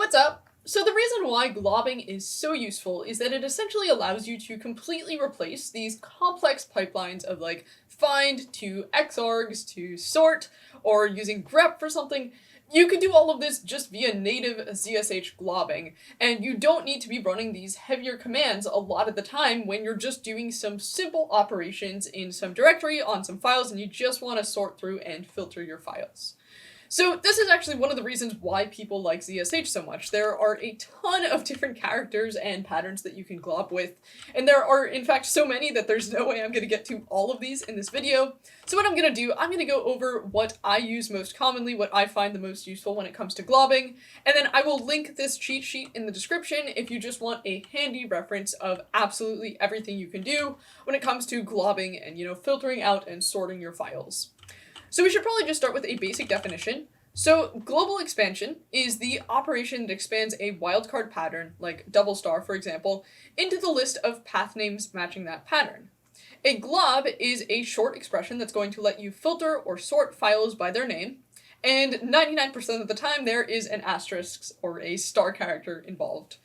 what's up? So the reason why globbing is so useful is that it essentially allows you to completely replace these complex pipelines of like find to xargs to sort or using grep for something. You can do all of this just via native ZSH globbing, and you don't need to be running these heavier commands a lot of the time when you're just doing some simple operations in some directory on some files and you just want to sort through and filter your files. So this is actually one of the reasons why people like ZSH so much. There are a ton of different characters and patterns that you can glob with, and there are in fact so many that there's no way I'm going to get to all of these in this video. So what I'm going to do, I'm going to go over what I use most commonly, what I find the most useful when it comes to globbing, and then I will link this cheat sheet in the description if you just want a handy reference of absolutely everything you can do when it comes to globbing and, filtering out and sorting your files. So we should probably just start with a basic definition. So global expansion is the operation that expands a wildcard pattern, like double star for example, into the list of path names matching that pattern. A glob is a short expression that's going to let you filter or sort files by their name, and 99% of the time there is an asterisk or a star character involved.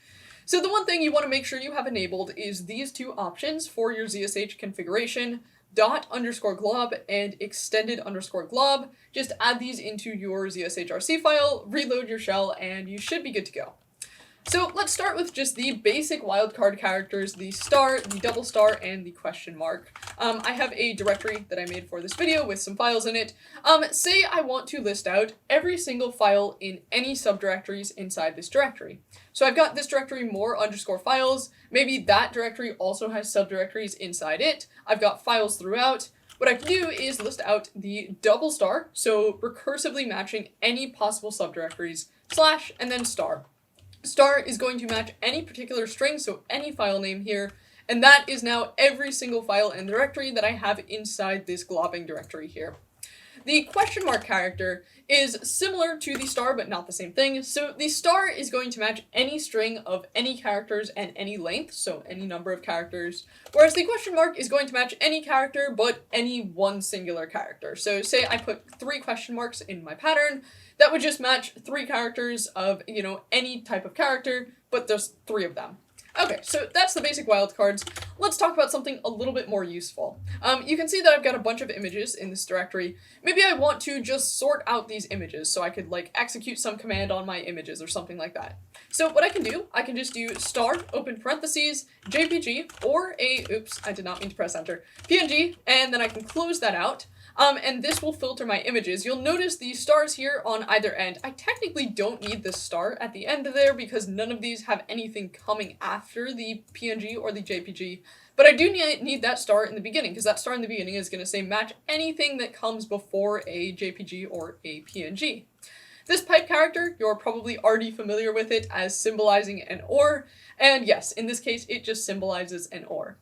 So the one thing you want to make sure you have enabled is these two options for your ZSH configuration, ._glob and extended_glob. Just add these into your ZSHRC file, reload your shell, and you should be good to go. So let's start with just the basic wildcard characters, the star, the double star, and the question mark. I have a directory that I made for this video with some files in it. Say I want to list out every single file in any subdirectories inside this directory. So I've got this directory more_files. Maybe that directory also has subdirectories inside it. I've got files throughout. What I can do is list out the double star, so recursively matching any possible subdirectories, / and then star. Star is going to match any particular string, so any file name here, and that is now every single file and directory that I have inside this globbing directory here. The question mark character is similar to the star, but not the same thing. So the star is going to match any string of any characters and any length, so any number of characters, whereas the question mark is going to match any character, but any one singular character. So say I put 3 question marks in my pattern, that would just match 3 characters of, any type of character, but there's 3 of them. Okay, so that's the basic wildcards. Let's talk about something a little bit more useful. You can see that I've got a bunch of images in this directory. Maybe I want to just sort out these images so I could execute some command on my images or something like that. So what I can do, I can just do star, open parentheses, JPG, or oops, I did not mean to press enter, PNG, and then I can close that out. And this will filter my images. You'll notice the stars here on either end. I technically don't need the star at the end of there because none of these have anything coming after the PNG or the JPG. But I do need that star in the beginning because that star in the beginning is going to say match anything that comes before a JPG or a PNG. This pipe character, you're probably already familiar with it as symbolizing an OR. And yes, in this case, it just symbolizes an OR.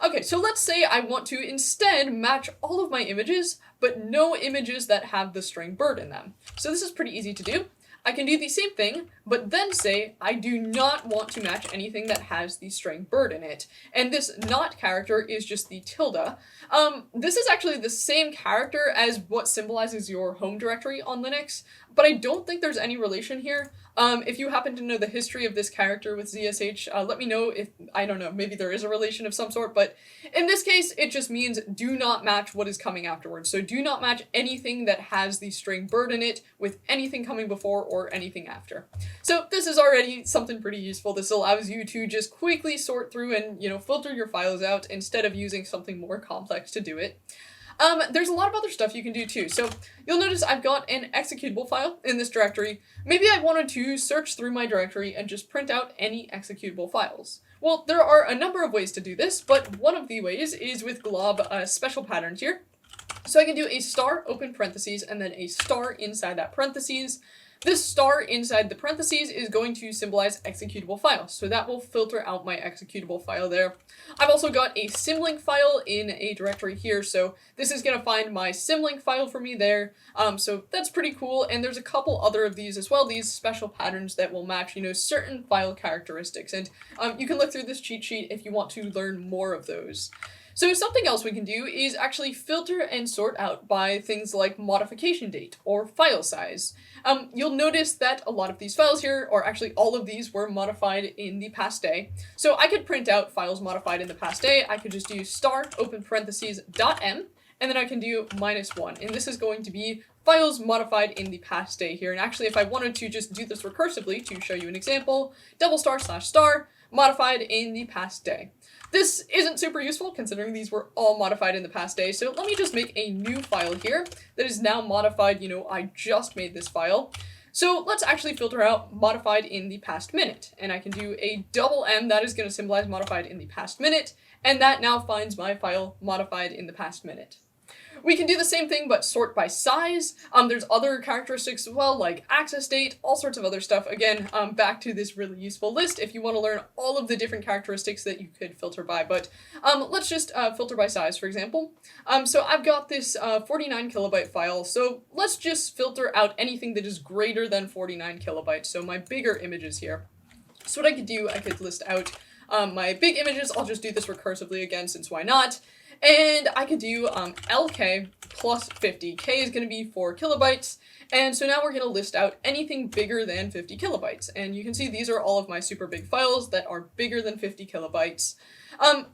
Okay, so let's say I want to instead match all of my images, but no images that have the string bird in them. So this is pretty easy to do. I can do the same thing, but then say I do not want to match anything that has the string bird in it. And this not character is just the tilde. This is actually the same character as what symbolizes your home directory on Linux, but I don't think there's any relation here. If you happen to know the history of this character with ZSH, let me know if, I don't know, maybe there is a relation of some sort, but in this case, it just means do not match what is coming afterwards. So do not match anything that has the string bird in it with anything coming before or anything after. So this is already something pretty useful. This allows you to just quickly sort through and, filter your files out instead of using something more complex to do it. There's a lot of other stuff you can do too. So you'll notice I've got an executable file in this directory. Maybe I wanted to search through my directory and just print out any executable files. Well, there are a number of ways to do this, but one of the ways is with glob special patterns here. So I can do a star, open parentheses, and then a star inside that parentheses. This star inside the parentheses is going to symbolize executable files, so that will filter out my executable file there. I've also got a symlink file in a directory here, so this is going to find my symlink file for me there, so that's pretty cool, and there's a couple other of these as well, these special patterns that will match, certain file characteristics, and you can look through this cheat sheet if you want to learn more of those. So something else we can do is actually filter and sort out by things like modification date or file size. You'll notice that a lot of these files here, or actually all of these, were modified in the past day. So I could print out files modified in the past day. I could just do star open parentheses .m, and then I can do -1. And this is going to be files modified in the past day here. And actually, if I wanted to just do this recursively to show you an example, // modified in the past day. This isn't super useful considering these were all modified in the past day, so let me just make a new file here that is now modified. I just made this file. So let's actually filter out modified in the past minute, and I can do a $M that is going to symbolize modified in the past minute, and that now finds my file modified in the past minute. We can do the same thing, but sort by size. There's other characteristics as well, like access date, all sorts of other stuff. Again, back to this really useful list if you want to learn all of the different characteristics that you could filter by. But let's just filter by size, for example. So I've got this 49 kilobyte file, so let's just filter out anything that is greater than 49 kilobytes, so my bigger images here. So what I could do, I could list out my big images. I'll just do this recursively again, since why not? And I could do LK plus 50. K is going to be 4 kilobytes. And so now we're going to list out anything bigger than 50 kilobytes. And you can see these are all of my super big files that are bigger than 50 kilobytes.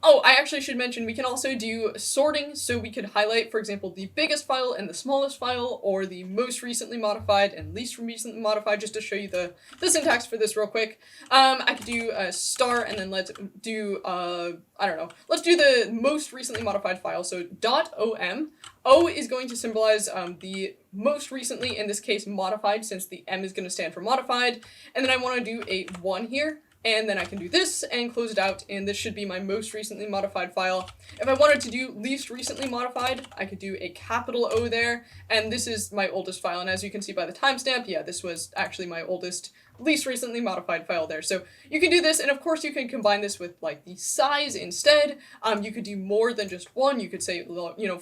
Oh, I actually should mention we can also do sorting. So we could highlight, for example, the biggest file and the smallest file, or the most recently modified and least recently modified, just to show you the syntax for this real quick. I could do a star, and then let's do, I don't know, let's do the most recently modified file. So .om. O is going to symbolize the most recently, in this case, modified, since the M is going to stand for modified. And then I want to do a 1 here. And then I can do this and close it out, and this should be my most recently modified file. If I wanted to do least recently modified, I could do a capital O there, and this is my oldest file. And as you can see by the timestamp, yeah, this was actually my oldest, least recently modified file there. So you can do this, and of course you can combine this with like the size instead. You could do more than just one. You could say,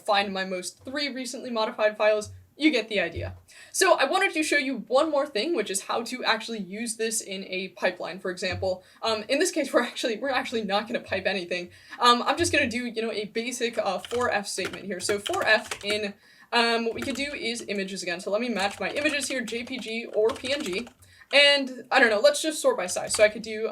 find my most 3 recently modified files. You get the idea. So I wanted to show you one more thing, which is how to actually use this in a pipeline, for example. In this case, we're actually not going to pipe anything. I'm just going to do, a basic forF statement here. So forF in, what we could do is images again. So let me match my images here, JPG or PNG. And I don't know, let's just sort by size. So I could do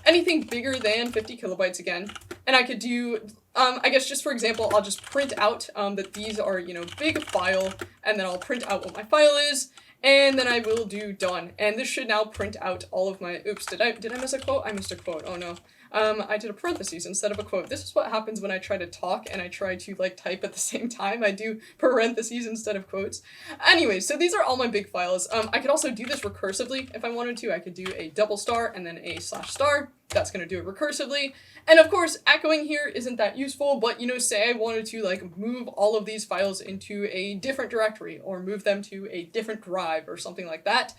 anything bigger than 50 kilobytes again. And I could do, I guess just for example, I'll just print out that these are, big file, and then I'll print out what my file is, and then I will do done. And this should now print out all of my, oops, did I miss a quote? I missed a quote, oh no. I did a parentheses instead of a quote. This is what happens when I try to talk and I try to type at the same time. I do parentheses instead of quotes. Anyway, so these are all my big files. I could also do this recursively if I wanted to. I could do a $* and then a /*. That's going to do it recursively. And of course, echoing here isn't that useful, but say I wanted to move all of these files into a different directory or move them to a different drive or something like that.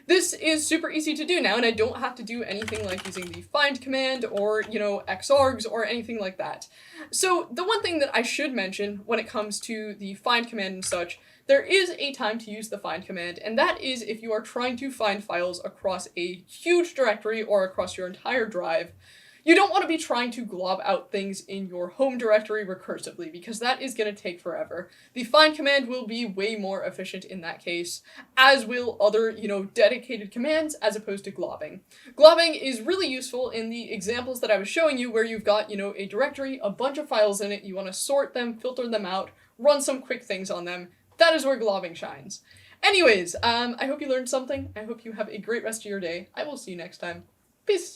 This is super easy to do now, and I don't have to do anything like using the find command or, xargs or anything like that. So the one thing that I should mention when it comes to the find command and such, there is a time to use the find command, and that is if you are trying to find files across a huge directory or across your entire drive. You don't want to be trying to glob out things in your home directory recursively, because that is going to take forever. The find command will be way more efficient in that case, as will other, dedicated commands as opposed to globbing. Globbing is really useful in the examples that I was showing you where you've got, a directory, a bunch of files in it, you want to sort them, filter them out, run some quick things on them. That is where globbing shines. Anyways, I hope you learned something. I hope you have a great rest of your day. I will see you next time. Peace!